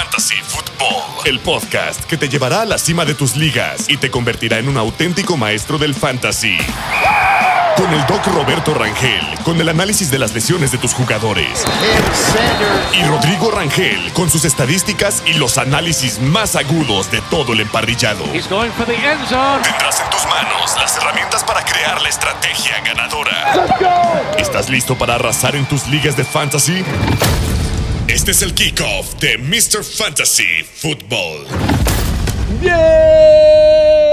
Fantasy Football, el podcast que te llevará a la cima de tus ligas y te convertirá en un auténtico maestro del fantasy. Con el Doc Roberto Rangel, con el análisis de las lesiones de tus jugadores. Y Rodrigo Rangel, con sus estadísticas y los análisis más agudos de todo el emparrillado. Tendrás en tus manos las herramientas para crear la estrategia ganadora. ¿Estás listo para arrasar en tus ligas de fantasy? Este es el kickoff de Mr. Fantasy Football.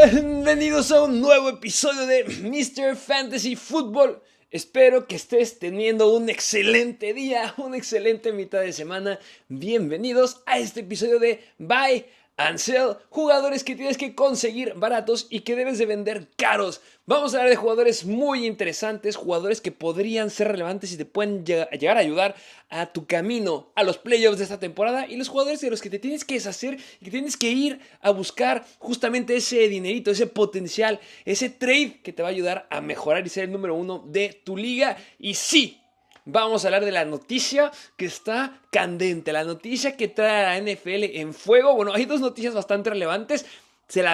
Bienvenidos a un nuevo episodio de Mr. Fantasy Football. Espero que estés teniendo un excelente día, una excelente mitad de semana. Bienvenidos a este episodio de Buy and Sell, jugadores que tienes que conseguir baratos y que debes de vender caros. Vamos a hablar de jugadores muy interesantes, jugadores que podrían ser relevantes y te pueden llegar a ayudar a tu camino a los playoffs de esta temporada, y los jugadores de los que te tienes que deshacer y que tienes que ir a buscar justamente ese dinerito, ese potencial, ese trade que te va a ayudar a mejorar y ser el número uno de tu liga. Y sí, vamos a hablar de la noticia que está candente, la noticia que trae a la NFL en fuego. Bueno, hay dos noticias bastante relevantes, te la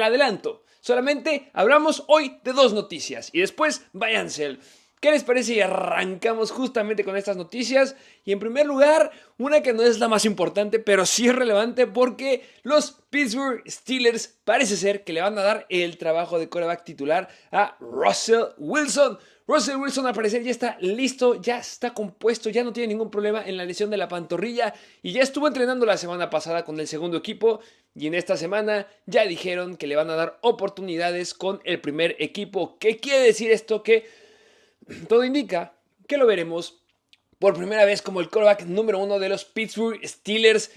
adelanto. Solamente hablamos hoy de dos noticias y después váyanse. ¿Qué les parece si arrancamos justamente con estas noticias? Y en primer lugar, una que no es la más importante, pero sí es relevante porque los Pittsburgh Steelers parece ser que le van a dar el trabajo de quarterback titular a Russell Wilson. Russell Wilson al parecer ya está listo, ya está compuesto, ya no tiene ningún problema en la lesión de la pantorrilla y ya estuvo entrenando la semana pasada con el segundo equipo, y en esta semana ya dijeron que le van a dar oportunidades con el primer equipo. ¿Qué quiere decir esto? Que todo indica que lo veremos por primera vez como el quarterback número uno de los Pittsburgh Steelers.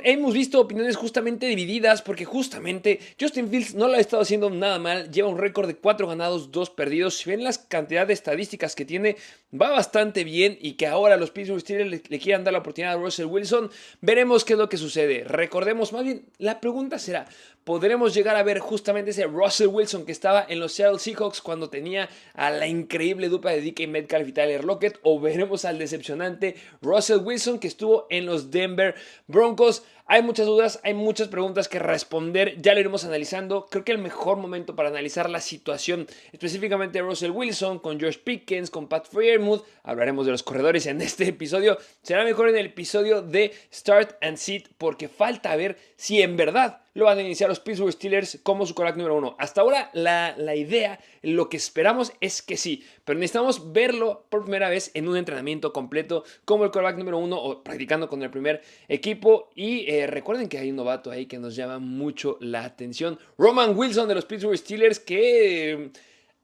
Hemos visto opiniones justamente divididas porque justamente Justin Fields no lo ha estado haciendo nada mal, lleva un récord de 4 ganados, 2 perdidos. Si ven las cantidad de estadísticas que tiene, va bastante bien, y que ahora los Pittsburgh Steelers le quieran dar la oportunidad a Russell Wilson, veremos qué es lo que sucede. Recordemos, más bien, la pregunta será, ¿podremos llegar a ver justamente ese Russell Wilson que estaba en los Seattle Seahawks cuando tenía a la increíble dupla de DK Metcalf y Tyler Lockett? ¿O veremos al decepcionante Russell Wilson que estuvo en los Denver Broncos? Hay muchas dudas, hay muchas preguntas que responder, ya lo iremos analizando. Creo que el mejor momento para analizar la situación específicamente de Russell Wilson, con George Pickens, con Pat Freiermuth, hablaremos de los corredores en este episodio, será mejor en el episodio de Start and Sit, porque falta ver si en verdad lo van a iniciar los Pittsburgh Steelers como su quarterback número uno. Hasta ahora la idea, lo que esperamos es que sí, pero necesitamos verlo por primera vez en un entrenamiento completo como el quarterback número uno o practicando con el primer equipo. Y recuerden que hay un novato ahí que nos llama mucho la atención, Roman Wilson de los Pittsburgh Steelers, que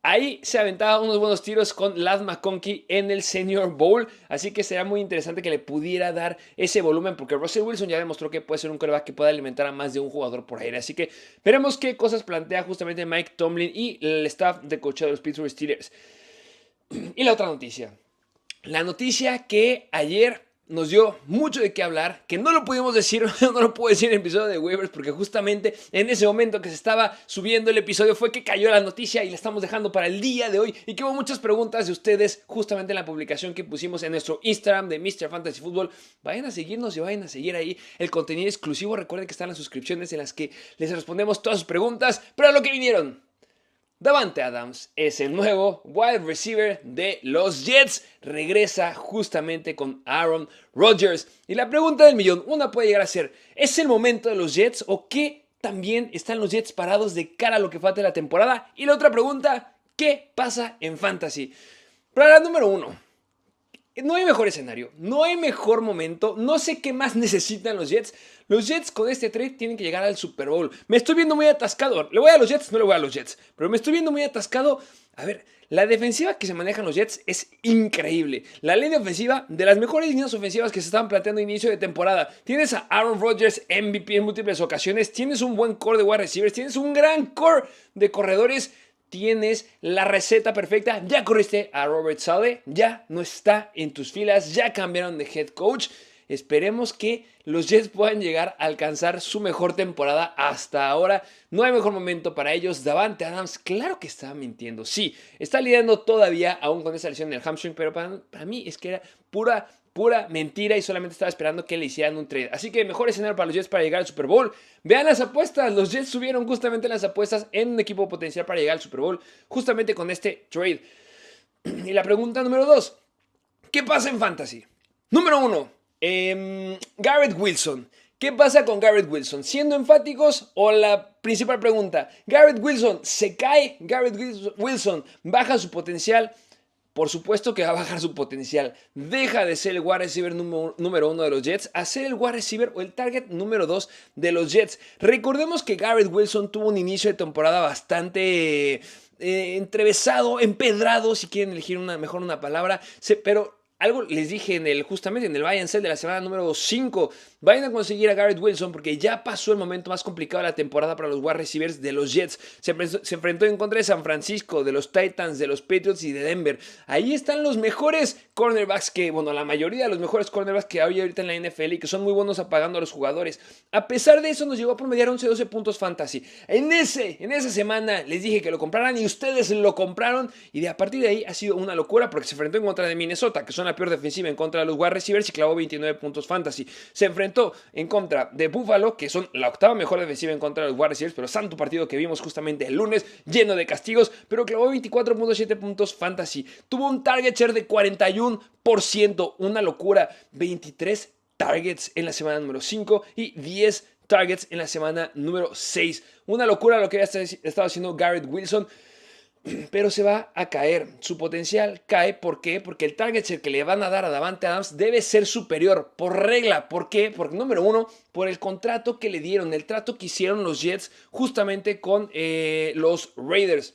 ahí se aventaba unos buenos tiros con Ladd McConkey en el Senior Bowl, así que será muy interesante que le pudiera dar ese volumen, porque Russell Wilson ya demostró que puede ser un quarterback que pueda alimentar a más de un jugador por aire. Así que veremos qué cosas plantea justamente Mike Tomlin y el staff de coacheo de los Pittsburgh Steelers. Y la otra noticia, la noticia que ayer nos dio mucho de qué hablar, que no lo pudimos decir, no lo puedo decir en el episodio de waivers, porque justamente en ese momento que se estaba subiendo el episodio fue que cayó la noticia y la estamos dejando para el día de hoy, y que hubo muchas preguntas de ustedes justamente en la publicación que pusimos en nuestro Instagram de Mr. Fantasy Football. Vayan a seguirnos y vayan a seguir ahí el contenido exclusivo. Recuerden que están las suscripciones en las que les respondemos todas sus preguntas, pero a lo que vinieron. Davante Adams es el nuevo wide receiver de los Jets. Regresa justamente con Aaron Rodgers. Y la pregunta del millón, una puede llegar a ser, ¿es el momento de los Jets o qué también están los Jets parados de cara a lo que falta de la temporada? Y la otra pregunta, ¿qué pasa en Fantasy? Para la número uno, no hay mejor escenario, no hay mejor momento, no sé qué más necesitan los Jets. Los Jets con este trade tienen que llegar al Super Bowl. Me estoy viendo muy atascado. ¿Le voy a los Jets? No le voy a los Jets. Pero me estoy viendo muy atascado. A ver, la defensiva que se manejan los Jets es increíble. La línea ofensiva, de las mejores líneas ofensivas que se estaban planteando a inicio de temporada. Tienes a Aaron Rodgers, MVP en múltiples ocasiones. Tienes un buen core de wide receivers. Tienes un gran core de corredores. Tienes la receta perfecta. Ya corriste a Robert Saleh, ya no está en tus filas, ya cambiaron de head coach. Esperemos que los Jets puedan llegar a alcanzar su mejor temporada hasta ahora. No hay mejor momento para ellos. Davante Adams, claro que estaba mintiendo. Sí, está lidiando todavía aún con esa lesión en el hamstring, pero para mí es que era pura mentira y solamente estaba esperando que le hicieran un trade. Así que mejor escenario para los Jets para llegar al Super Bowl. Vean las apuestas. Los Jets subieron justamente las apuestas en un equipo potencial para llegar al Super Bowl justamente con este trade. Y la pregunta número 2. ¿Qué pasa en Fantasy? Número 1. Garrett Wilson. ¿Qué pasa con Garrett Wilson? ¿Siendo enfáticos o la principal pregunta? ¿Garrett Wilson se cae? ¿Garrett Wilson baja su potencial? Por supuesto que va a bajar su potencial. Deja de ser el wide receiver número 1 de los Jets a ser el wide receiver o el target número 2 de los Jets. Recordemos que Garrett Wilson tuvo un inicio de temporada bastante entrevesado, empedrado, si quieren elegir mejor una palabra, pero algo les dije justamente en el Buy and Sell de la semana número 5. Vayan a conseguir a Garrett Wilson porque ya pasó el momento más complicado de la temporada para los wide receivers de los Jets. Se enfrentó en contra de San Francisco, de los Titans, de los Patriots y de Denver. Ahí están los mejores cornerbacks la mayoría de los mejores cornerbacks que hay ahorita en la NFL y que son muy buenos apagando a los jugadores. A pesar de eso nos llegó a promediar 11-12 puntos fantasy. En esa semana les dije que lo compraran y ustedes lo compraron y a partir de ahí ha sido una locura porque se enfrentó en contra de Minnesota, que son la peor defensiva en contra de los wide receivers y clavó 29 puntos fantasy. Se enfrentó en contra de Buffalo, que son la octava mejor defensiva en contra de los wide receivers, pero santo partido que vimos justamente el lunes, lleno de castigos, pero clavó 24.7 puntos fantasy. Tuvo un target share de 41%, una locura. 23 targets en la semana número 5 y 10 targets en la semana número 6. Una locura lo que había estado haciendo Garrett Wilson. Pero se va a caer, su potencial cae. ¿Por qué? Porque el target share que le van a dar a Davante Adams debe ser superior por regla. ¿Por qué? Porque número 1, por el contrato que le dieron, el trato que hicieron los Jets justamente con los Raiders.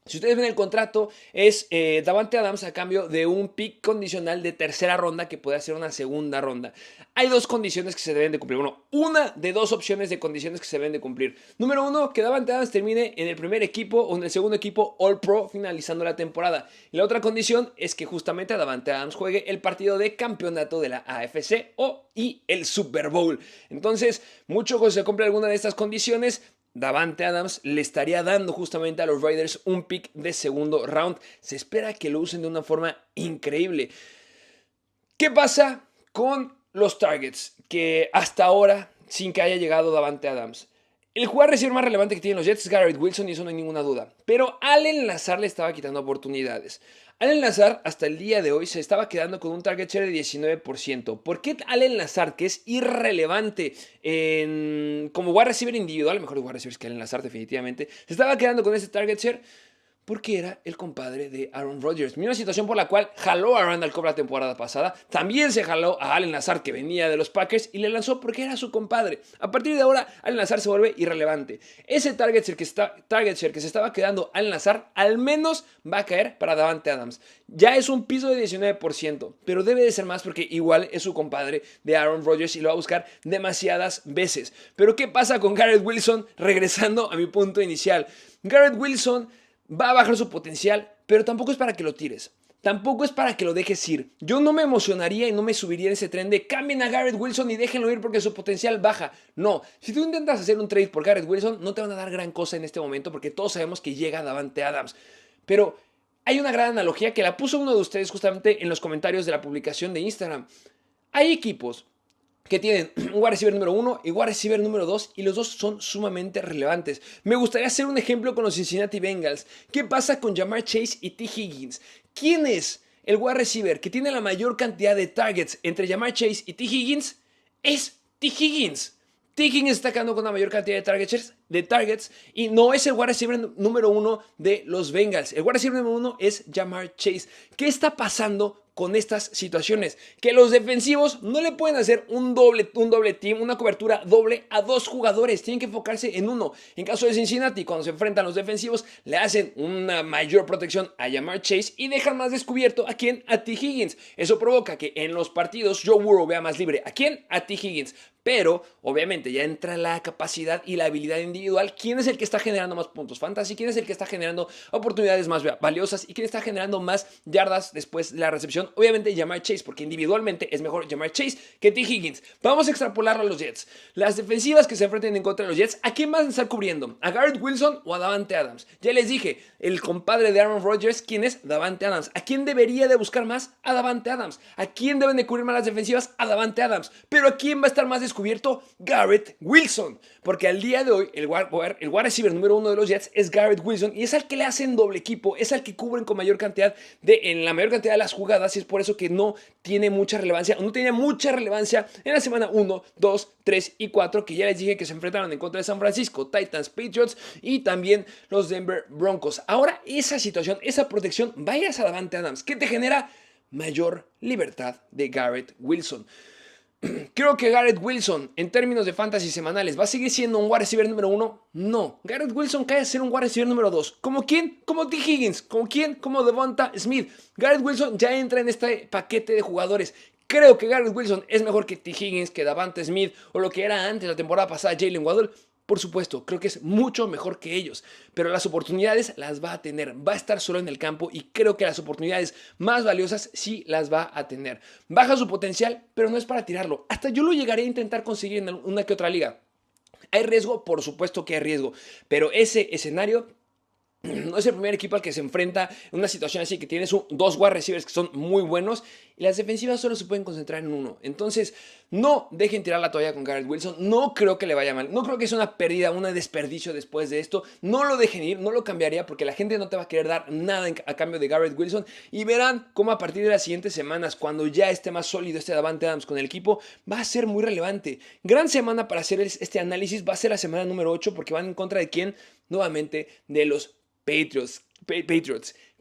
Si ustedes ven el contrato, es Davante Adams a cambio de un pick condicional de tercera ronda que puede ser una segunda ronda. Hay dos condiciones que se deben de cumplir. Una de dos opciones de condiciones que se deben de cumplir. Número 1, que Davante Adams termine en el primer equipo o en el segundo equipo All Pro finalizando la temporada. Y la otra condición es que justamente Davante Adams juegue el partido de campeonato de la AFC y el Super Bowl. Entonces, mucho ojo si se cumple alguna de estas condiciones. Davante Adams le estaría dando justamente a los Raiders un pick de segundo round. Se espera que lo usen de una forma increíble. ¿Qué pasa con los targets? Que hasta ahora, sin que haya llegado Davante Adams, el jugador receiver más relevante que tienen los Jets es Garrett Wilson y eso no hay ninguna duda. Pero Allen Lazard le estaba quitando oportunidades. Allen Lazard hasta el día de hoy se estaba quedando con un target share de 19%. ¿Por qué Allen Lazard, que es irrelevante como wide receiver individual, mejor wide receivers que Allen Lazard definitivamente, se estaba quedando con ese target share? Porque era el compadre de Aaron Rodgers. Misma situación por la cual jaló a Randall Cobb la temporada pasada. También se jaló a Allen Lazard, que venía de los Packers, y le lanzó porque era su compadre. A partir de ahora, Allen Lazard se vuelve irrelevante. Ese target share que se estaba quedando Allen Lazard, al menos va a caer para Davante Adams. Ya es un piso de 19%, pero debe de ser más porque igual es su compadre de Aaron Rodgers y lo va a buscar demasiadas veces. Pero ¿qué pasa con Garrett Wilson? Regresando a mi punto inicial. Garrett Wilson va a bajar su potencial, pero tampoco es para que lo tires. Tampoco es para que lo dejes ir. Yo no me emocionaría y no me subiría en ese tren de cambien a Garrett Wilson y déjenlo ir porque su potencial baja. No, si tú intentas hacer un trade por Garrett Wilson, no te van a dar gran cosa en este momento porque todos sabemos que llega Davante Adams. Pero hay una gran analogía que la puso uno de ustedes justamente en los comentarios de la publicación de Instagram. Hay equipos que tienen un wide receiver número 1 y wide receiver número 2 y los dos son sumamente relevantes. Me gustaría hacer un ejemplo con los Cincinnati Bengals. ¿Qué pasa con Ja'Marr Chase y T. Higgins? ¿Quién es el wide receiver que tiene la mayor cantidad de targets entre Ja'Marr Chase y T. Higgins? Es T. Higgins. T. Higgins está quedando con la mayor cantidad de targets y no es el wide receiver número 1 de los Bengals. El wide receiver número 1 es Ja'Marr Chase. ¿Qué está pasando con estas situaciones? Que los defensivos no le pueden hacer un doble team, una cobertura doble a dos jugadores. Tienen que enfocarse en uno. En caso de Cincinnati, cuando se enfrentan los defensivos, le hacen una mayor protección a Ja'Marr Chase y dejan más descubierto a quién, a T. Higgins. Eso provoca que en los partidos Joe Burrow vea más libre. ¿A quién? A T. Higgins. Pero, obviamente, ya entra la capacidad y la habilidad individual individual, quién es el que está generando más puntos fantasy, quién es el que está generando oportunidades más valiosas y quién está generando más yardas después de la recepción. Obviamente Ja'Marr Chase, porque individualmente es mejor Ja'Marr Chase que T. Higgins. Vamos a extrapolarlo a los Jets. Las defensivas que se enfrenten en contra de los Jets, ¿a quién van a estar cubriendo? ¿A Garrett Wilson o a Davante Adams? Ya les dije, el compadre de Aaron Rodgers, ¿quién es? Davante Adams. ¿A quién debería de buscar más? A Davante Adams. ¿A quién deben de cubrir más las defensivas? A Davante Adams. Pero ¿a quién va a estar más descubierto? Garrett Wilson. Porque al día de hoy el wide receiver número 1 de los Jets es Garrett Wilson y es al que le hacen doble equipo, es al que cubren con mayor cantidad en la mayor cantidad de las jugadas, y es por eso que no tiene mucha relevancia, no tenía mucha relevancia en la semana 1, 2, 3 y 4, que ya les dije que se enfrentaron en contra de San Francisco, Titans, Patriots y también los Denver Broncos. Ahora esa situación, esa protección, vayas a Davante Adams, que te genera mayor libertad de Garrett Wilson. Creo que Garrett Wilson, en términos de fantasy semanales, ¿va a seguir siendo un wide receiver número 1? No. Garrett Wilson cae a ser un wide receiver número 2. ¿Como quién? Como T. Higgins. ¿Como quién? Como Devonta Smith. Garrett Wilson ya entra en este paquete de jugadores. Creo que Garrett Wilson es mejor que T. Higgins, que Devonta Smith o lo que era antes la temporada pasada Jalen Waddle. Por supuesto, creo que es mucho mejor que ellos, pero las oportunidades las va a tener, va a estar solo en el campo y creo que las oportunidades más valiosas sí las va a tener. Baja su potencial, pero no es para tirarlo. Hasta yo lo llegaré a intentar conseguir en una que otra liga. ¿Hay riesgo? Por supuesto que hay riesgo, pero ese escenario no es el primer equipo al que se enfrenta en una situación así, que tienes dos wide receivers que son muy buenos y las defensivas solo se pueden concentrar en uno. Entonces, no dejen tirar la toalla con Garrett Wilson. No creo que le vaya mal. No creo que es una pérdida, un desperdicio después de esto. No lo dejen ir, no lo cambiaría porque la gente no te va a querer dar nada a cambio de Garrett Wilson. Y verán cómo a partir de las siguientes semanas, cuando ya esté más sólido este Davante Adams con el equipo, va a ser muy relevante. Gran semana para hacer este análisis. Va a ser la semana número 8 porque van en contra de quién? Nuevamente de los Patriots.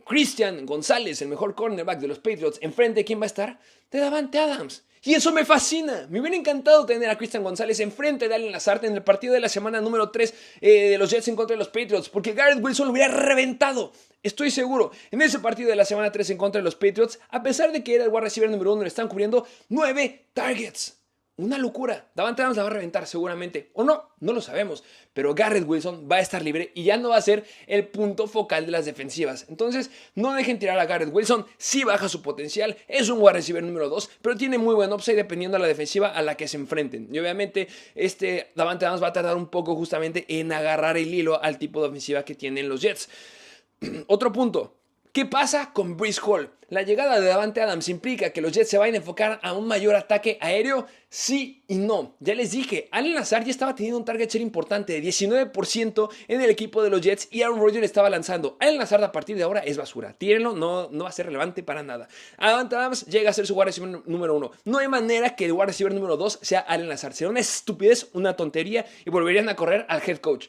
Christian González, el mejor cornerback de los Patriots, enfrente de quién va a estar? De Davante Adams. Y eso me fascina. Me hubiera encantado tener a Christian González enfrente de Allen Lazard en el partido de la semana número 3 de los Jets en contra de los Patriots, porque Garrett Wilson lo hubiera reventado. Estoy seguro. En ese partido de la semana 3 en contra de los Patriots, a pesar de que era el wide receiver número 1, le están cubriendo 9 targets. Una locura. Davante Adams la va a reventar seguramente. O no, no lo sabemos. Pero Garrett Wilson va a estar libre y ya no va a ser el punto focal de las defensivas. Entonces, no dejen tirar a Garrett Wilson. Sí baja su potencial. Es un wide receiver número 2. Pero tiene muy buen upside dependiendo de la defensiva a la que se enfrenten. Y obviamente, Davante Adams va a tardar un poco justamente en agarrar el hilo al tipo de ofensiva que tienen los Jets. Otro punto. ¿Qué pasa con Breece Hall? ¿La llegada de Davante Adams implica que los Jets se vayan a enfocar a un mayor ataque aéreo? Sí y no. Ya les dije, Allen Lazard ya estaba teniendo un target share importante de 19% en el equipo de los Jets y Aaron Rodgers estaba lanzando. Allen Lazard a partir de ahora es basura. Tírenlo, no va a ser relevante para nada. Davante Adams llega a ser su wide receiver número 1. No hay manera que el wide receiver número 2 sea Allen Lazard. Será una estupidez, una tontería y volverían a correr al head coach.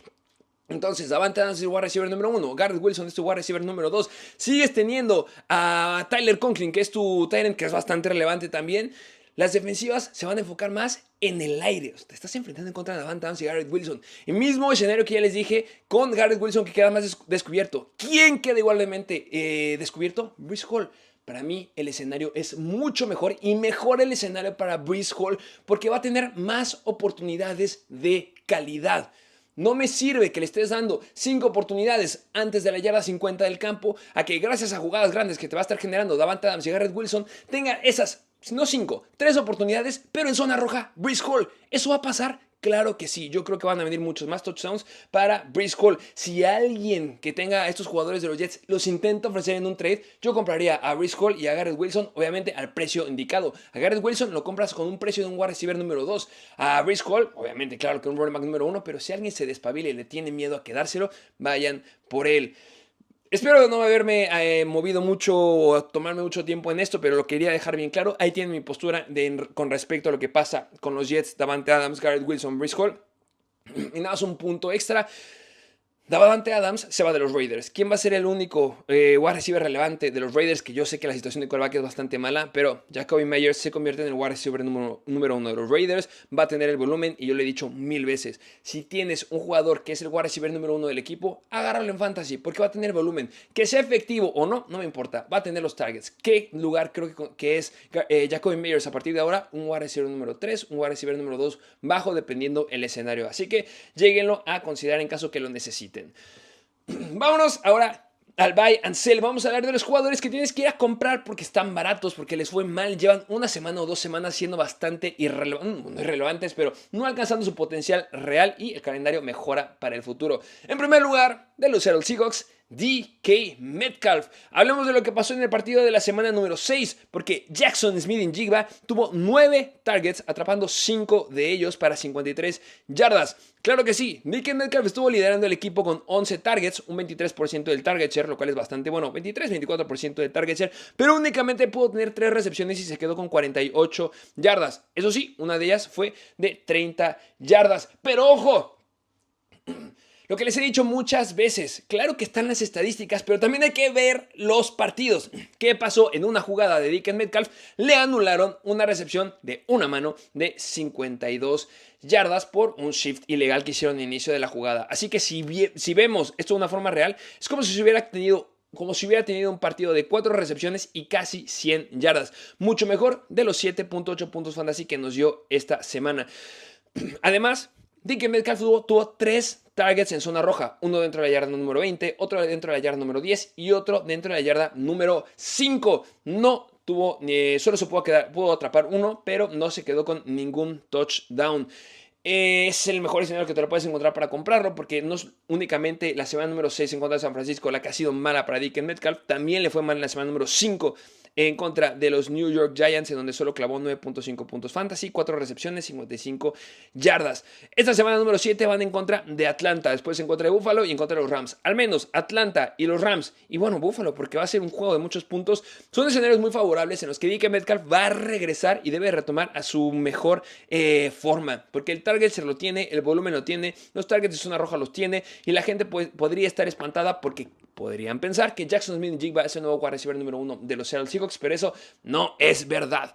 Entonces, Davante Adams es el wide receiver número 1, Garrett Wilson es tu wide receiver número 2. Sigues teniendo a Tyler Conklin, que es tu tight end, que es bastante relevante también. Las defensivas se van a enfocar más en el aire. Te estás enfrentando en contra de Davante Adams y Garrett Wilson. El mismo escenario que ya les dije con Garrett Wilson, que queda más descubierto. ¿Quién queda igualmente descubierto? Breece Hall. Para mí el escenario es mucho mejor y mejor el escenario para Breece Hall porque va a tener más oportunidades de calidad. No me sirve que le estés dando 5 oportunidades antes de la yarda 50 del campo a que gracias a jugadas grandes que te va a estar generando Davante Adams y Garrett Wilson tenga esas, no 5, 3 oportunidades, pero en zona roja, Breece Hall. ¿Eso va a pasar? Claro que sí, yo creo que van a venir muchos más touchdowns para Breece Hall. Si alguien que tenga a estos jugadores de los Jets los intenta ofrecer en un trade, yo compraría a Breece Hall y a Garrett Wilson, obviamente al precio indicado. A Garrett Wilson lo compras con un precio de un wide receiver número 2. A Breece Hall, obviamente, claro que un running back número 1, pero si alguien se despabila y le tiene miedo a quedárselo, vayan por él. Espero no haberme movido mucho o tomarme mucho tiempo en esto, pero lo quería dejar bien claro. Ahí tienen mi postura con respecto a lo que pasa con los Jets, Davante Adams, Garrett Wilson, Breece Hall. Y nada más un punto extra. Davante Adams se va de los Raiders. ¿Quién va a ser el único wide receiver relevante de los Raiders? Que yo sé que la situación de quarterback es bastante mala, pero Jacoby Meyers se convierte en el wide receiver número uno de los Raiders. Va a tener el volumen y yo le he dicho 1000 veces. Si tienes un jugador que es el wide receiver número uno del equipo, agárralo en fantasy porque va a tener volumen. Que sea efectivo o no, no me importa. Va a tener los targets. ¿Qué lugar creo que es Jacoby Meyers a partir de ahora? Un wide receiver número 3, un wide receiver número 2 bajo dependiendo el escenario. Así que lléguenlo a considerar en caso que lo necesiten. Vámonos ahora al buy and sell. Vamos a hablar de los jugadores que tienes que ir a comprar porque están baratos, porque les fue mal. Llevan una semana o 2 semanas siendo bastante irrelevantes, pero no alcanzando su potencial real y el calendario mejora para el futuro. En primer lugar, de los Seattle Seahawks, DK Metcalf. Hablemos de lo que pasó en el partido de la semana número 6, porque Jackson Smith-Njigba tuvo 9 targets, atrapando 5 de ellos para 53 yardas. Claro que sí, DK Metcalf estuvo liderando el equipo con 11 targets, un 23% del target share, lo cual es bastante bueno, 23-24% del target share, pero únicamente pudo tener 3 recepciones y se quedó con 48 yardas. Eso sí, una de ellas fue de 30 yardas, pero ojo, lo que les he dicho muchas veces, claro que están las estadísticas, pero también hay que ver los partidos. ¿Qué pasó en una jugada de DK Metcalf? Le anularon una recepción de una mano de 52 yardas por un shift ilegal que hicieron al inicio de la jugada. Así que si vemos esto de una forma real, es como si hubiera tenido un partido de 4 recepciones y casi 100 yardas. Mucho mejor de los 7.8 puntos fantasy que nos dio esta semana. Además, DK Metcalf tuvo 3 targets en zona roja, uno dentro de la yarda número 20, otro dentro de la yarda número 10 y otro dentro de la yarda número 5. No tuvo, solo se pudo atrapar uno, pero no se quedó con ningún touchdown. Es el mejor escenario que te lo puedes encontrar para comprarlo, porque no es únicamente la semana número 6 en contra de San Francisco la que ha sido mala para DK Metcalf, también le fue mal en la semana número 5 en contra de los New York Giants, en donde solo clavó 9.5 puntos fantasy, 4 recepciones, 55 yardas. Esta semana número 7 van en contra de Atlanta, después en contra de Buffalo y en contra de los Rams. Al menos Atlanta y los Rams, y bueno, Buffalo, porque va a ser un juego de muchos puntos, son escenarios muy favorables en los que DK Metcalf va a regresar y debe retomar a su mejor forma, porque el target se lo tiene, el volumen lo tiene, los targets de zona roja los tiene, y la gente podría estar espantada porque podrían pensar que Jackson Smith-Njigba es el nuevo wide receiver número 1 de los Seattle Seahawks, pero eso no es verdad.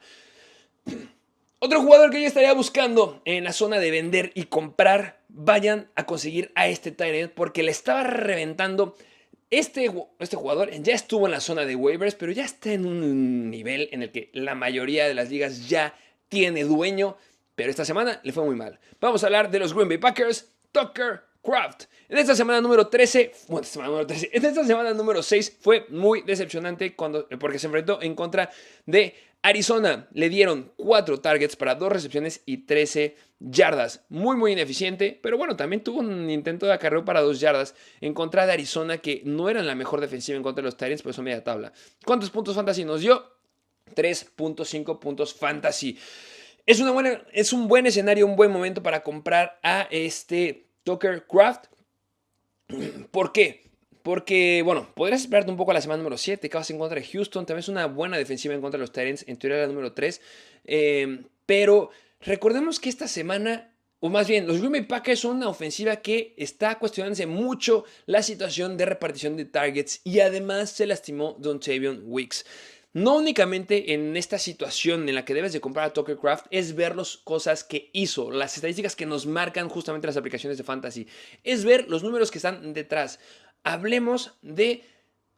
Otro jugador que yo estaría buscando en la zona de vender y comprar, vayan a conseguir a este tight end porque le estaba reventando. Este jugador ya estuvo en la zona de waivers, pero ya está en un nivel en el que la mayoría de las ligas ya tiene dueño, pero esta semana le fue muy mal. Vamos a hablar de los Green Bay Packers, Tucker Kraft. En esta semana número 13, en esta semana número 6 fue muy decepcionante porque se enfrentó en contra de Arizona. Le dieron 4 targets para 2 recepciones y 13 yardas. Muy ineficiente, pero bueno, también tuvo un intento de acarreo para 2 yardas en contra de Arizona, que no eran la mejor defensiva en contra de los Titans, pero son media tabla. ¿Cuántos puntos fantasy nos dio? 3.5 puntos fantasy. Es un buen escenario, un buen momento para comprar a este Tucker Kraft. ¿Por qué? Porque, bueno, podrías esperarte un poco a la semana número 7, que vas en contra de Houston. También es una buena defensiva en contra de los Titans, en teoría la número 3. Pero recordemos que esta semana, o más bien, los Green Bay Packers son una ofensiva que está cuestionándose mucho la situación de repartición de targets y además se lastimó Dontavion Wicks. No únicamente en esta situación en la que debes de comprar a Tucker Kraft es ver las cosas que hizo, las estadísticas que nos marcan justamente las aplicaciones de fantasy, es ver los números que están detrás. Hablemos de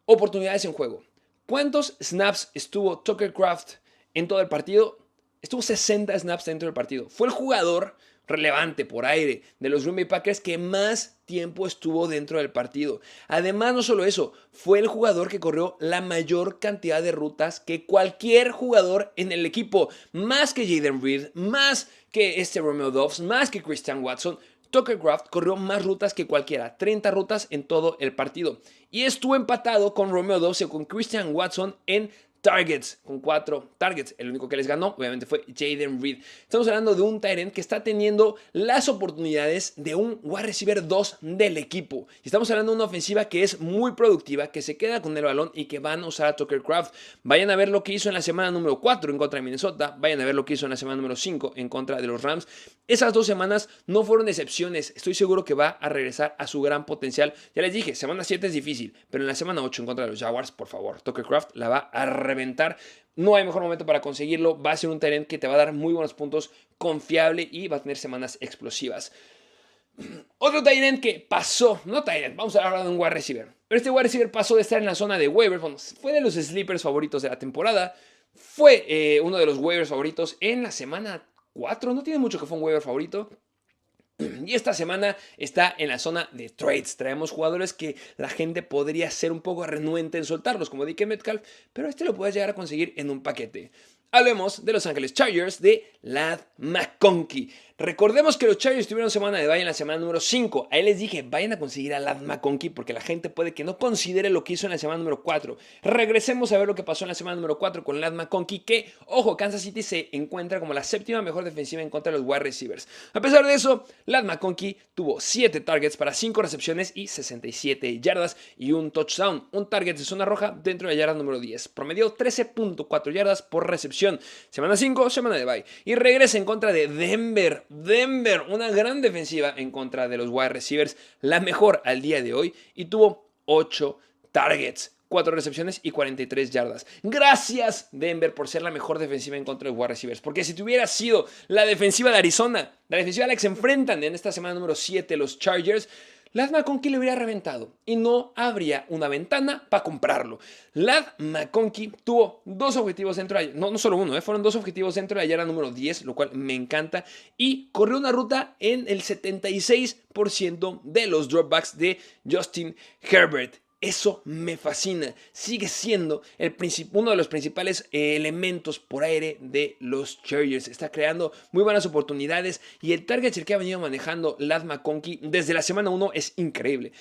oportunidades en juego. ¿Cuántos snaps estuvo Tucker Kraft en todo el partido? Estuvo 60 snaps dentro del partido. Fue el jugador relevante por aire de los Green Bay Packers que más tiempo estuvo dentro del partido. Además, no solo eso, fue el jugador que corrió la mayor cantidad de rutas que cualquier jugador en el equipo, más que Jayden Reed, más que Romeo Doubs, más que Christian Watson. Tucker Kraft corrió más rutas que cualquiera, 30 rutas en todo el partido. Y estuvo empatado con Romeo Doubs y con Christian Watson en targets, con 4 targets. El único que les ganó, obviamente, fue Jayden Reed. Estamos hablando de un tight end que está teniendo las oportunidades de un wide receiver 2 del equipo. Y estamos hablando de una ofensiva que es muy productiva, que se queda con el balón y que van a usar a Tucker Kraft. Vayan a ver lo que hizo en la semana número 4 en contra de Minnesota. Vayan a ver lo que hizo en la semana número 5 en contra de los Rams. Esas 2 semanas no fueron excepciones. Estoy seguro que va a regresar a su gran potencial. Ya les dije, semana 7 es difícil, pero en la semana 8 en contra de los Jaguars, por favor, Tucker Kraft la va a reventar. No hay mejor momento para conseguirlo. Va a ser un tight end que te va a dar muy buenos puntos, confiable y va a tener semanas explosivas. Otro tight end que pasó, no tight end, vamos a hablar de un wide receiver. Pero este wide receiver pasó de estar en la zona de waivers, bueno, fue de los sleepers favoritos de la temporada. Fue uno de los waivers favoritos en la semana 4. No tiene mucho que fue un waiver favorito. Y esta semana está en la zona de trades. Traemos jugadores que la gente podría ser un poco renuente en soltarlos, como DK Metcalf, pero este lo puedes llegar a conseguir en un paquete. Hablemos de Los Ángeles Chargers de Ladd McConkey. Recordemos que los Chargers tuvieron semana de bye en la semana número 5. Ahí les dije, vayan a conseguir a Ladd McConkey porque la gente puede que no considere lo que hizo en la semana número 4. Regresemos a ver lo que pasó en la semana número 4 con Ladd McConkey, que, ojo, Kansas City se encuentra como la 7ª mejor defensiva en contra de los wide receivers. A pesar de eso, Ladd McConkey tuvo 7 targets para 5 recepciones y 67 yardas y un touchdown. Un target de zona roja dentro de la yarda número 10. Promedió 13.4 yardas por recepción. Semana 5, semana de bye. Y regresa en contra de Denver, una gran defensiva en contra de los wide receivers, la mejor al día de hoy, y tuvo 8 targets, 4 recepciones y 43 yardas. Gracias, Denver, por ser la mejor defensiva en contra de los wide receivers, porque si tuviera sido la defensiva de Arizona, la defensiva a la que se enfrentan en esta semana número 7 los Chargers, Ladd McConkey le hubiera reventado y no habría una ventana para comprarlo. Ladd McConkey tuvo 2 objetivos dentro de no solo uno, fueron 2 objetivos dentro de la yarda número 10, lo cual me encanta, y corrió una ruta en el 76% de los dropbacks de Justin Herbert. Eso me fascina. Sigue siendo uno de los principales elementos por aire de los Chargers. Está creando muy buenas oportunidades y el target share que ha venido manejando Ladd McConkey desde la semana 1 es increíble.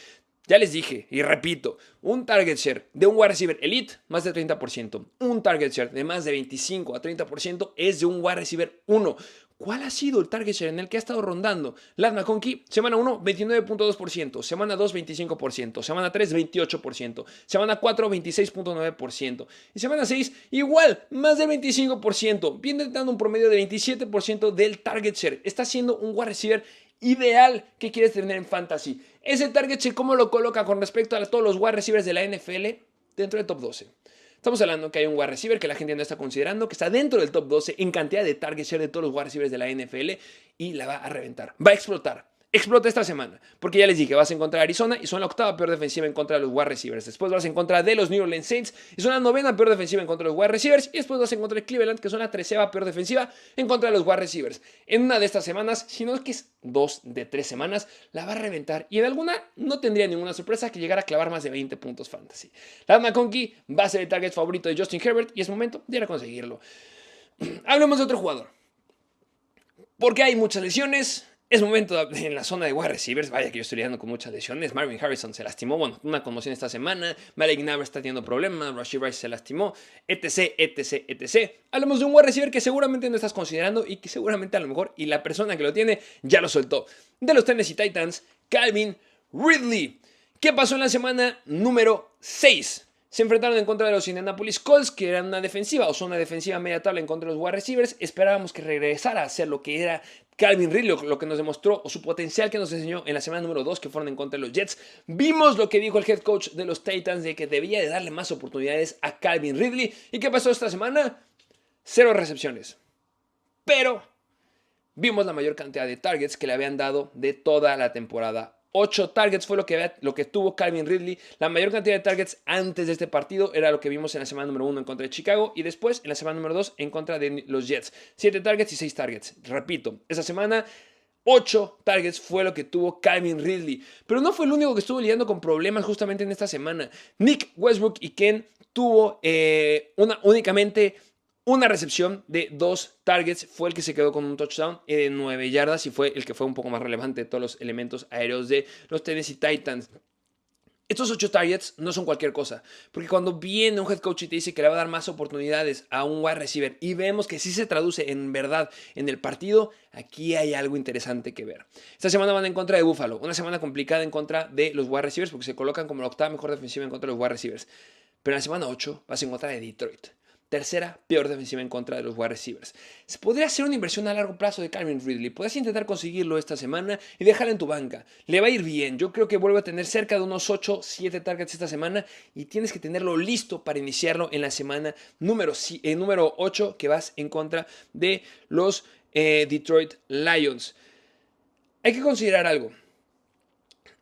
Ya les dije y repito, un target share de un wide receiver elite, más de 30%. Un target share de más de 25 a 30% es de un wide receiver 1. ¿Cuál ha sido el target share en el que ha estado rondando Ladd McConkey? Semana 1, 29.2%. Semana 2, 25%. Semana 3, 28%. Semana 4, 26.9%. Y semana 6, igual, más del 25%. Viene dando un promedio de 27% del target share. Está siendo un wide receiver ideal que quieres tener en fantasy. Ese target share, ¿cómo lo coloca con respecto a todos los wide receivers de la NFL? Dentro del top 12. Estamos hablando que hay un wide receiver que la gente no está considerando, que está dentro del top 12 en cantidad de target share de todos los wide receivers de la NFL y la va a reventar, va a explotar. Explota esta semana, porque ya les dije, vas a encontrar a Arizona y son la 8ª peor defensiva en contra de los wide receivers. Después vas a encontrar de los New Orleans Saints y son la 9ª peor defensiva en contra de los wide receivers. Y después vas a encontrar Cleveland, que son la 13ª peor defensiva en contra de los wide receivers. En una de estas semanas, si no es que es 2 de 3 semanas, la va a reventar. Y en alguna no tendría ninguna sorpresa que llegara a clavar más de 20 puntos fantasy. Ladd McConkey va a ser el target favorito de Justin Herbert y es momento de ir a conseguirlo. Hablemos de otro jugador. Porque hay muchas lesiones. Es momento en la zona de wide receivers. Vaya que yo estoy lidiando con muchas lesiones. Marvin Harrison se lastimó. Bueno, una conmoción esta semana. Malik Nabers está teniendo problemas. Rashee Rice se lastimó. Etc, etc, etc. Hablamos de un wide receiver que seguramente no estás considerando y que seguramente a lo mejor, y la persona que lo tiene, ya lo soltó. De los Tennessee Titans, Calvin Ridley. ¿Qué pasó en la semana número 6? Se enfrentaron en contra de los Indianapolis Colts, que eran una defensiva o son una defensiva media tabla en contra de los wide receivers. Esperábamos que regresara a ser lo que era Calvin Ridley, lo que nos demostró, o su potencial que nos enseñó en la semana número 2, que fueron en contra de los Jets. Vimos lo que dijo el head coach de los Titans, de que debía de darle más oportunidades a Calvin Ridley. ¿Y qué pasó esta semana? 0 recepciones. Pero vimos la mayor cantidad de targets que le habían dado de toda la temporada. 8 targets fue lo que tuvo Calvin Ridley. La mayor cantidad de targets antes de este partido era lo que vimos en la semana número 1 en contra de Chicago y después en la semana número 2 en contra de los Jets. 7 targets y 6 targets. Repito, esa semana 8 targets fue lo que tuvo Calvin Ridley. Pero no fue el único que estuvo lidiando con problemas justamente en esta semana. Nick Westbrook y Ken tuvo únicamente una recepción de 2 targets, fue el que se quedó con un touchdown de 9 yardas y fue el que fue un poco más relevante de todos los elementos aéreos de los Tennessee Titans. Estos 8 targets no son cualquier cosa, porque cuando viene un head coach y te dice que le va a dar más oportunidades a un wide receiver y vemos que sí se traduce en verdad en el partido, aquí hay algo interesante que ver. Esta semana van en contra de Buffalo, una semana complicada en contra de los wide receivers porque se colocan como la octava mejor defensiva en contra de los wide receivers. Pero en la semana 8 vas en contra de Detroit. Tercera peor defensiva en contra de los wide receivers. Se podría hacer una inversión a largo plazo de Calvin Ridley. Puedes intentar conseguirlo esta semana y dejarlo en tu banca. Le va a ir bien. Yo creo que vuelve a tener cerca de unos 8, 7 targets esta semana y tienes que tenerlo listo para iniciarlo en la semana número 8 que vas en contra de los Detroit Lions. Hay que considerar algo.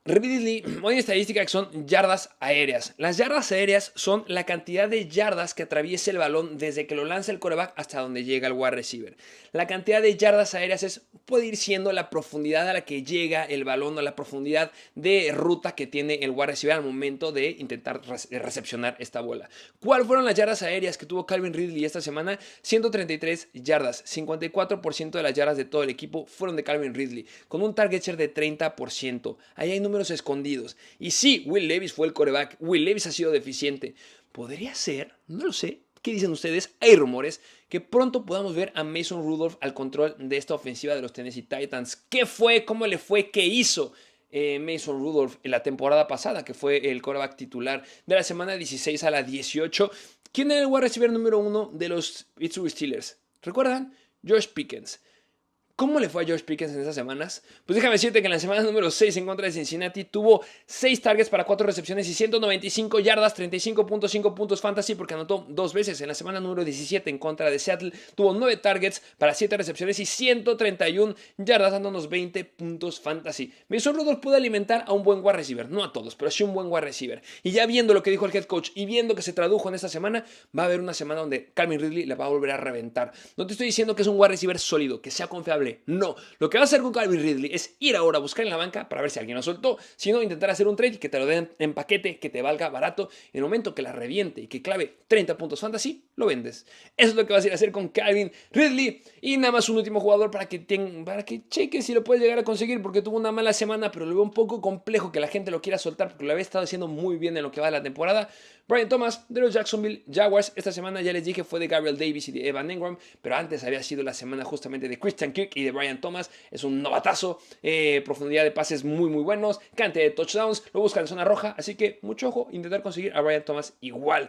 Ridley, hay una estadística que son yardas aéreas. Las yardas aéreas son la cantidad de yardas que atraviesa el balón desde que lo lanza el quarterback hasta donde llega el wide receiver. La cantidad de yardas aéreas puede ir siendo la profundidad a la que llega el balón o la profundidad de ruta que tiene el wide receiver al momento de intentar recepcionar esta bola. ¿Cuáles fueron las yardas aéreas que tuvo Calvin Ridley esta semana? 133 yardas. 54% de las yardas de todo el equipo fueron de Calvin Ridley, con un target share de 30%. Ahí hay números escondidos. Y sí, Will Levis fue el quarterback. Will Levis ha sido deficiente. ¿Podría ser? No lo sé. ¿Qué dicen ustedes? Hay rumores que pronto podamos ver a Mason Rudolph al control de esta ofensiva de los Tennessee Titans. ¿Qué fue? ¿Cómo le fue? ¿Qué hizo Mason Rudolph en la temporada pasada, que fue el quarterback titular de la semana 16 a la 18? ¿Quién era el wide receiver número 1 de los Pittsburgh Steelers? ¿Recuerdan? George Pickens. ¿Cómo le fue a George Pickens en esas semanas? Pues déjame decirte que en la semana número 6 en contra de Cincinnati tuvo 6 targets para 4 recepciones y 195 yardas, 35.5 puntos fantasy porque anotó 2 veces. En la semana número 17 en contra de Seattle tuvo 9 targets para 7 recepciones y 131 yardas, dándonos 20 puntos fantasy. Mason Rudolph puede alimentar a un buen wide receiver, no a todos, pero sí un buen wide receiver. Y ya viendo lo que dijo el head coach y viendo que se tradujo en esta semana, va a haber una semana donde Calvin Ridley le va a volver a reventar. No te estoy diciendo que es un wide receiver sólido, que sea confiable. No, lo que va a hacer con Calvin Ridley es ir ahora a buscar en la banca para ver si alguien lo soltó, sino intentar hacer un trade y que te lo den en paquete, que te valga barato. En el momento que la reviente y que clave 30 puntos fantasy, lo vendes. Eso es lo que vas a ir a hacer con Calvin Ridley. Y nada más un último jugador para que cheque si lo puedes llegar a conseguir, porque tuvo una mala semana, pero lo veo un poco complejo que la gente lo quiera soltar porque lo había estado haciendo muy bien en lo que va de la temporada. Brian Thomas de los Jacksonville Jaguars. Esta semana ya les dije fue de Gabriel Davis y de Evan Engram, pero antes había sido la semana justamente de Christian Kirk y de Brian Thomas. Es un novatazo, profundidad de pases muy buenos, cantidad de touchdowns, lo buscan en zona roja, así que mucho ojo, intentar conseguir a Brian Thomas igual.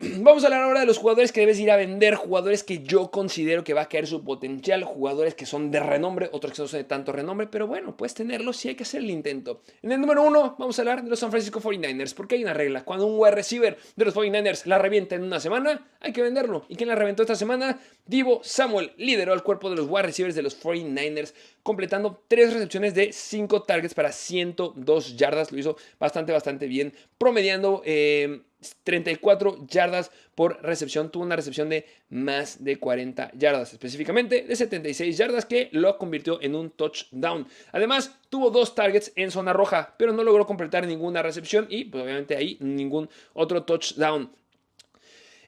Vamos a hablar ahora de los jugadores que debes ir a vender, jugadores que yo considero que va a caer su potencial, jugadores que son de renombre, otros que no son de tanto renombre, pero bueno, puedes tenerlos si hay que hacer el intento. En el número 1 vamos a hablar de los San Francisco 49ers, porque hay una regla, cuando un wide receiver de los 49ers la revienta en una semana, hay que venderlo. ¿Y quién la reventó esta semana? Deebo Samuel lideró el cuerpo de los wide receivers de los 49ers, completando 3 recepciones de 5 targets para 102 yardas, lo hizo bastante bien, promediando 34 yardas por recepción. Tuvo una recepción de más de 40 yardas, específicamente de 76 yardas, que lo convirtió en un touchdown. Además, tuvo 2 targets en zona roja, pero no logró completar ninguna recepción y pues, obviamente ahí ningún otro touchdown.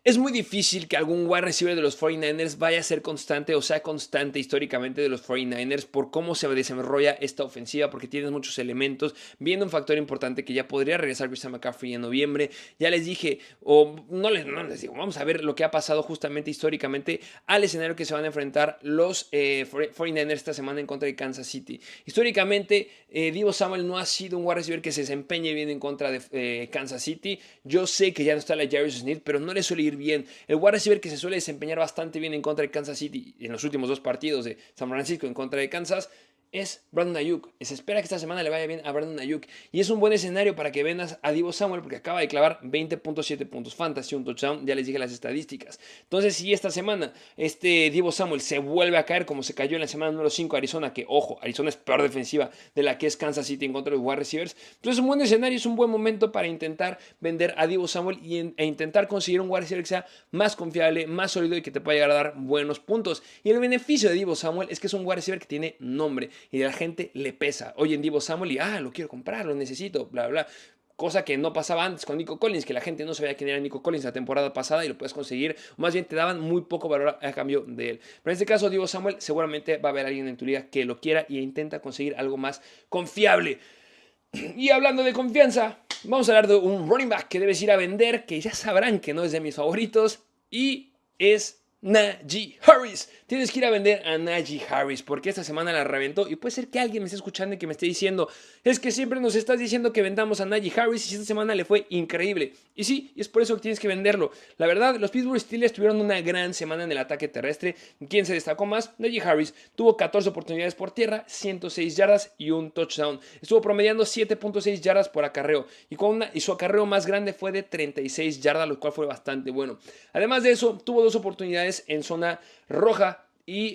Es muy difícil que algún wide receiver de los 49ers vaya a ser constante o sea constante históricamente de los 49ers por cómo se desarrolla esta ofensiva, porque tienes muchos elementos, viendo un factor importante que ya podría regresar Christian McCaffrey en noviembre. Ya les dije, o no les digo, vamos a ver lo que ha pasado justamente históricamente al escenario que se van a enfrentar los 49ers esta semana en contra de Kansas City. Históricamente, Deebo Samuel no ha sido un wide receiver que se desempeñe bien en contra de Kansas City. Yo sé que ya no está la Jarvis Smith, pero no le suele ir bien. El wide receiver que se suele desempeñar bastante bien en contra de Kansas City en los últimos 2 partidos de San Francisco en contra de Kansas es Brandon Ayuk. Se espera que esta semana le vaya bien a Brandon Ayuk y es un buen escenario para que vendas a Deebo Samuel porque acaba de clavar 20.7 puntos fantasy, un touchdown, ya les dije las estadísticas. Entonces, si esta semana Deebo Samuel se vuelve a caer como se cayó en la semana número 5 Arizona, que ojo, Arizona es peor defensiva de la que es Kansas City en contra de los wide receivers, entonces es un buen escenario, es un buen momento para intentar vender a Deebo Samuel e intentar conseguir un wide receiver que sea más confiable, más sólido y que te pueda llegar a dar buenos puntos. Y el beneficio de Deebo Samuel es que es un wide receiver que tiene nombre y a la gente le pesa. Oye, en Deebo Samuel y lo quiero comprar, lo necesito, bla, bla. Cosa que no pasaba antes con Nico Collins, que la gente no sabía quién era Nico Collins la temporada pasada y lo puedes conseguir, o más bien te daban muy poco valor a cambio de él. Pero en este caso, Deebo Samuel, seguramente va a haber alguien en tu liga que lo quiera y intenta conseguir algo más confiable. Y hablando de confianza, vamos a hablar de un running back que debes ir a vender, que ya sabrán que no es de mis favoritos, y es Najee Harris. Tienes que ir a vender a Najee Harris porque esta semana la reventó y puede ser que alguien me esté escuchando y que me esté diciendo: es que siempre nos estás diciendo que vendamos a Najee Harris y esta semana le fue increíble. Y sí, y es por eso que tienes que venderlo. La verdad, los Pittsburgh Steelers tuvieron una gran semana en el ataque terrestre. ¿Quién se destacó más? Najee Harris. Tuvo 14 oportunidades por tierra, 106 yardas y un touchdown. Estuvo promediando 7.6 yardas por acarreo y su acarreo más grande fue de 36 yardas, lo cual fue bastante bueno. Además de eso, tuvo 2 oportunidades en zona roja y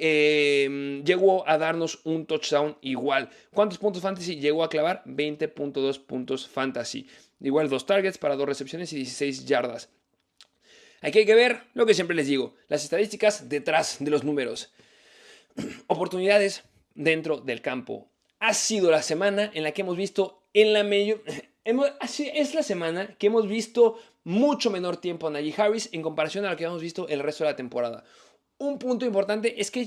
llegó a darnos un touchdown igual. ¿Cuántos puntos fantasy llegó a clavar? 20.2 puntos fantasy. Igual 2 targets para 2 recepciones y 16 yardas. Aquí hay que ver lo que siempre les digo, las estadísticas detrás de los números. Oportunidades dentro del campo. Ha sido la semana en la que hemos visto es la semana que hemos visto mucho menor tiempo a Najee Harris en comparación a lo que hemos visto el resto de la temporada. Un punto importante es que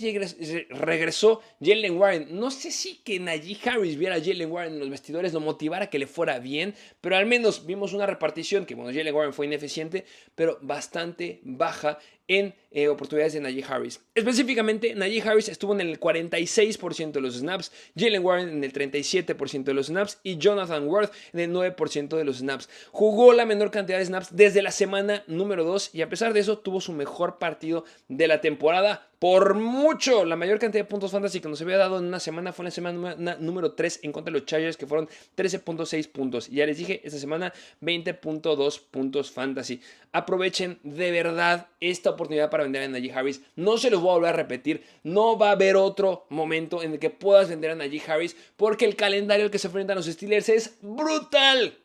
regresó Jaylen Warren. No sé si que Najee Harris viera a Jaylen Warren en los vestidores lo motivara a que le fuera bien, pero al menos vimos una repartición que, bueno, Jaylen Warren fue ineficiente, pero bastante baja en oportunidades de Najee Harris. Específicamente, Najee Harris estuvo en el 46% de los snaps, Jaylen Warren en el 37% de los snaps y Jonathan Worth en el 9% de los snaps. Jugó la menor cantidad de snaps desde la semana número 2 y a pesar de eso tuvo su mejor partido de la temporada. Por mucho, la mayor cantidad de puntos fantasy que nos había dado en una semana fue en la semana número 3 en contra de los Chargers, que fueron 13.6 puntos. Y ya les dije, esta semana 20.2 puntos fantasy. Aprovechen de verdad esta oportunidad para vender a Najee Harris. No se los voy a volver a repetir. No va a haber otro momento en el que puedas vender a Najee Harris porque el calendario al que se enfrentan los Steelers es brutal.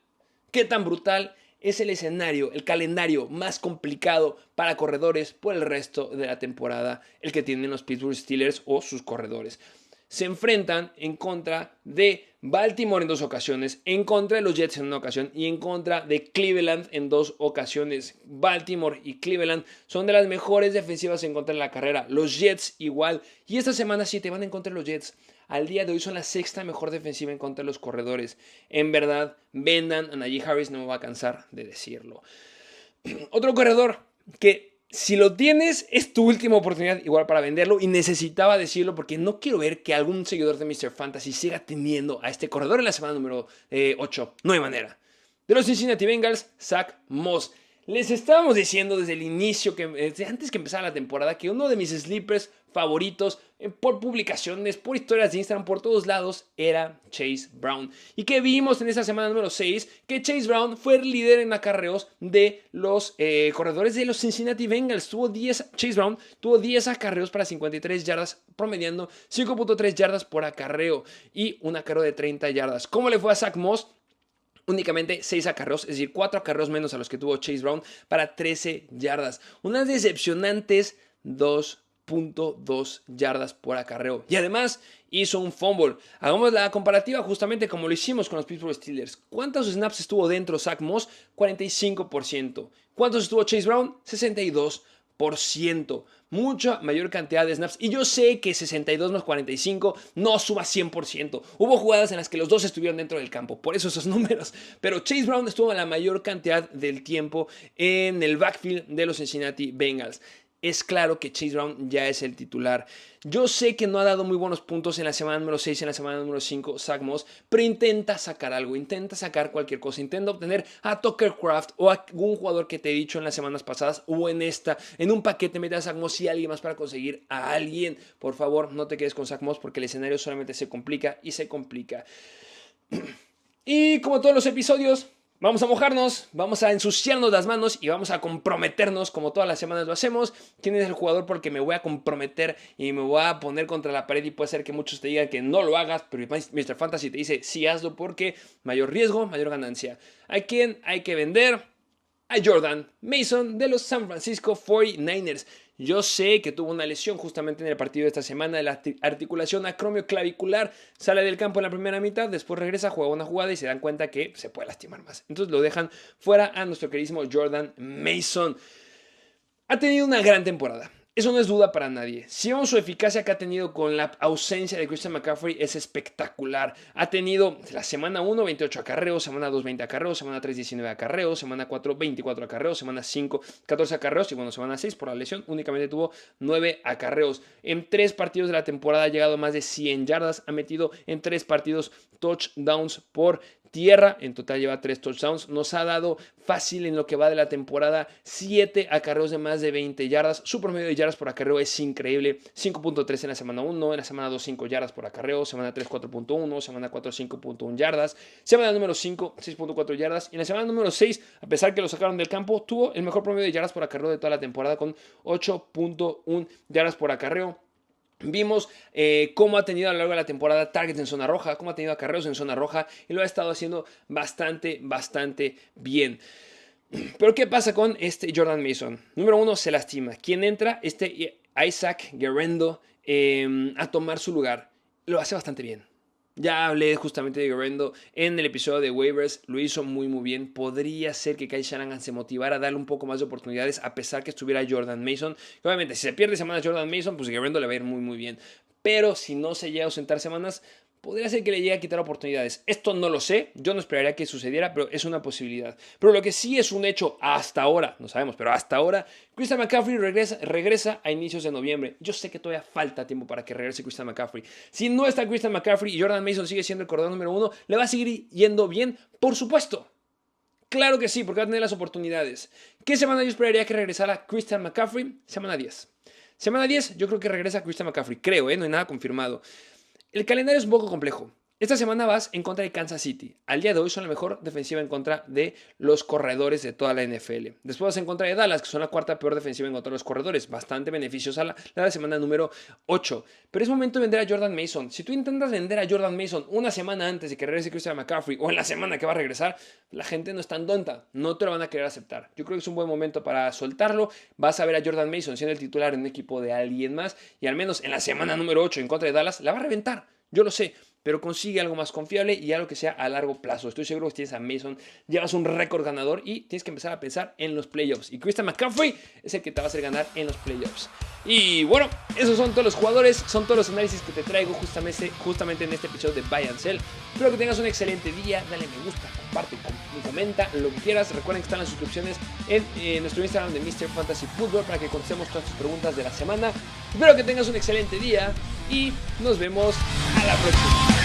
¿Qué tan brutal? Es el escenario, el calendario más complicado para corredores por el resto de la temporada, el que tienen los Pittsburgh Steelers o sus corredores. Se enfrentan en contra de Baltimore en 2 ocasiones, en contra de los Jets en una ocasión y en contra de Cleveland en 2 ocasiones. Baltimore y Cleveland son de las mejores defensivas en contra de la carrera. Los Jets igual. Y esta semana sí te van en contra de los Jets. Al día de hoy son la 6ª mejor defensiva en contra de los corredores. En verdad, vendan a Najee Harris, no me va a cansar de decirlo. Otro corredor que, si lo tienes, es tu última oportunidad igual para venderlo y necesitaba decirlo porque no quiero ver que algún seguidor de Mr. Fantasy siga teniendo a este corredor en la semana número 8. No hay manera. De los Cincinnati Bengals, Zach Moss. Les estábamos diciendo desde el inicio, desde antes que empezara la temporada, que uno de mis sleepers favoritos por publicaciones, por historias de Instagram, por todos lados, era Chase Brown. ¿Y que vimos en esa semana número 6? Que Chase Brown fue el líder en acarreos de los corredores de los Cincinnati Bengals. Chase Brown tuvo 10 acarreos para 53 yardas, promediando 5.3 yardas por acarreo y un acarreo de 30 yardas. ¿Cómo le fue a Zach Moss? Únicamente 6 acarreos, es decir, 4 acarreos menos a los que tuvo Chase Brown para 13 yardas. Unas decepcionantes 2.2 yardas por acarreo. Y además hizo un fumble. Hagamos la comparativa justamente como lo hicimos con los Pittsburgh Steelers. ¿Cuántos snaps estuvo dentro Zach Moss? 45%. ¿Cuántos estuvo Chase Brown? 62%. Mucha mayor cantidad de snaps. Y yo sé que 62 más 45 no suba 100%. Hubo jugadas en las que los dos estuvieron dentro del campo. Por eso esos números. Pero Chase Brown estuvo la mayor cantidad del tiempo en el backfield de los Cincinnati Bengals. Es claro que Chase Brown ya es el titular. Yo sé que no ha dado muy buenos puntos en la semana número 6, en la semana número 5, Zach Moss, pero intenta sacar algo, intenta sacar cualquier cosa, intenta obtener a Tucker Kraft o a algún jugador que te he dicho en las semanas pasadas o en un paquete mete a Zach Moss y alguien más para conseguir a alguien. Por favor, no te quedes con Zach Moss porque el escenario solamente se complica y se complica. Y como todos los episodios, vamos a mojarnos, vamos a ensuciarnos las manos y vamos a comprometernos como todas las semanas lo hacemos. ¿Quién es el jugador por el que me voy a comprometer y me voy a poner contra la pared? Y puede ser que muchos te digan que no lo hagas, pero Mr. Fantasy te dice sí, hazlo porque mayor riesgo, mayor ganancia. ¿A quién hay que vender? A Jordan Mason de los San Francisco 49ers. Yo sé que tuvo una lesión justamente en el partido de esta semana de la articulación acromioclavicular. Sale del campo en la primera mitad, después regresa, juega una jugada y se dan cuenta que se puede lastimar más. Entonces lo dejan fuera a nuestro queridísimo Jordan Mason. Ha tenido una gran temporada. Eso no es duda para nadie. Si vemos su eficacia que ha tenido con la ausencia de Christian McCaffrey, es espectacular. Ha tenido la semana 1, 28 acarreos, semana 2, 20 acarreos, semana 3, 19 acarreos, semana 4, 24 acarreos, semana 5, 14 acarreos y bueno, semana 6 por la lesión únicamente tuvo 9 acarreos. En 3 partidos de la temporada ha llegado a más de 100 yardas, ha metido en 3 partidos touchdowns por tierra, en total lleva 3 touchdowns, nos ha dado fácil en lo que va de la temporada 7 acarreos de más de 20 yardas, su promedio de yardas por acarreo es increíble, 5.3 en la semana 1, en la semana 2 5 yardas por acarreo, semana 3 4.1, semana 4 5.1 yardas, semana número 5 6.4 yardas y en la semana número 6, a pesar que lo sacaron del campo, tuvo el mejor promedio de yardas por acarreo de toda la temporada con 8.1 yardas por acarreo. Vimos cómo ha tenido a lo largo de la temporada targets en zona roja, cómo ha tenido acarreos en zona roja y lo ha estado haciendo bastante bien. Pero ¿qué pasa con este Jordan Mason? Número 1, se lastima. ¿Quién entra? Isaac Guerendo a tomar su lugar. Lo hace bastante bien. Ya hablé justamente de Guerendo en el episodio de waivers, lo hizo muy bien. Podría ser que Kyle Shanahan se motivara a darle un poco más de oportunidades a pesar que estuviera Jordan Mason. Que obviamente si se pierde semanas Jordan Mason, pues Guerendo le va a ir muy bien. Pero si no se llega a ausentar semanas, podría ser que le llegue a quitar oportunidades. Esto no lo sé, yo no esperaría que sucediera, pero es una posibilidad. Pero lo que sí es un hecho hasta ahora, no sabemos, pero hasta ahora, Christian McCaffrey regresa a inicios de noviembre. Yo sé que todavía falta tiempo para que regrese Christian McCaffrey. Si no está Christian McCaffrey y Jordan Mason sigue siendo el corredor número 1, ¿le va a seguir yendo bien? Por supuesto. Claro que sí, porque va a tener las oportunidades. ¿Qué semana yo esperaría que regresara Christian McCaffrey? Semana 10. Semana 10 yo creo que regresa Christian McCaffrey. Creo, no hay nada confirmado. El calendario es un poco complejo. Esta semana vas en contra de Kansas City. Al día de hoy son la mejor defensiva en contra de los corredores de toda la NFL. Después vas en contra de Dallas, que son la cuarta peor defensiva en contra de los corredores. Bastante beneficiosa la semana número 8. Pero es momento de vender a Jordan Mason. Si tú intentas vender a Jordan Mason una semana antes de que regrese Christian McCaffrey o en la semana que va a regresar, la gente no es tan tonta. No te lo van a querer aceptar. Yo creo que es un buen momento para soltarlo. Vas a ver a Jordan Mason siendo el titular en un equipo de alguien más y al menos en la semana número 8 en contra de Dallas la va a reventar. Yo lo sé, pero consigue algo más confiable y algo que sea a largo plazo. Estoy seguro que si tienes a Mason, llevas un récord ganador y tienes que empezar a pensar en los playoffs. Y Christian McCaffrey es el que te va a hacer ganar en los playoffs. Y bueno, esos son todos los jugadores, son todos los análisis que te traigo justamente en este episodio de Buy and Sell. Espero que tengas un excelente día, dale me gusta, comparte, comenta, lo que quieras. Recuerden que están las suscripciones en nuestro Instagram de Mr. Fantasy Football para que contestemos todas tus preguntas de la semana. Espero que tengas un excelente día y nos vemos a la próxima.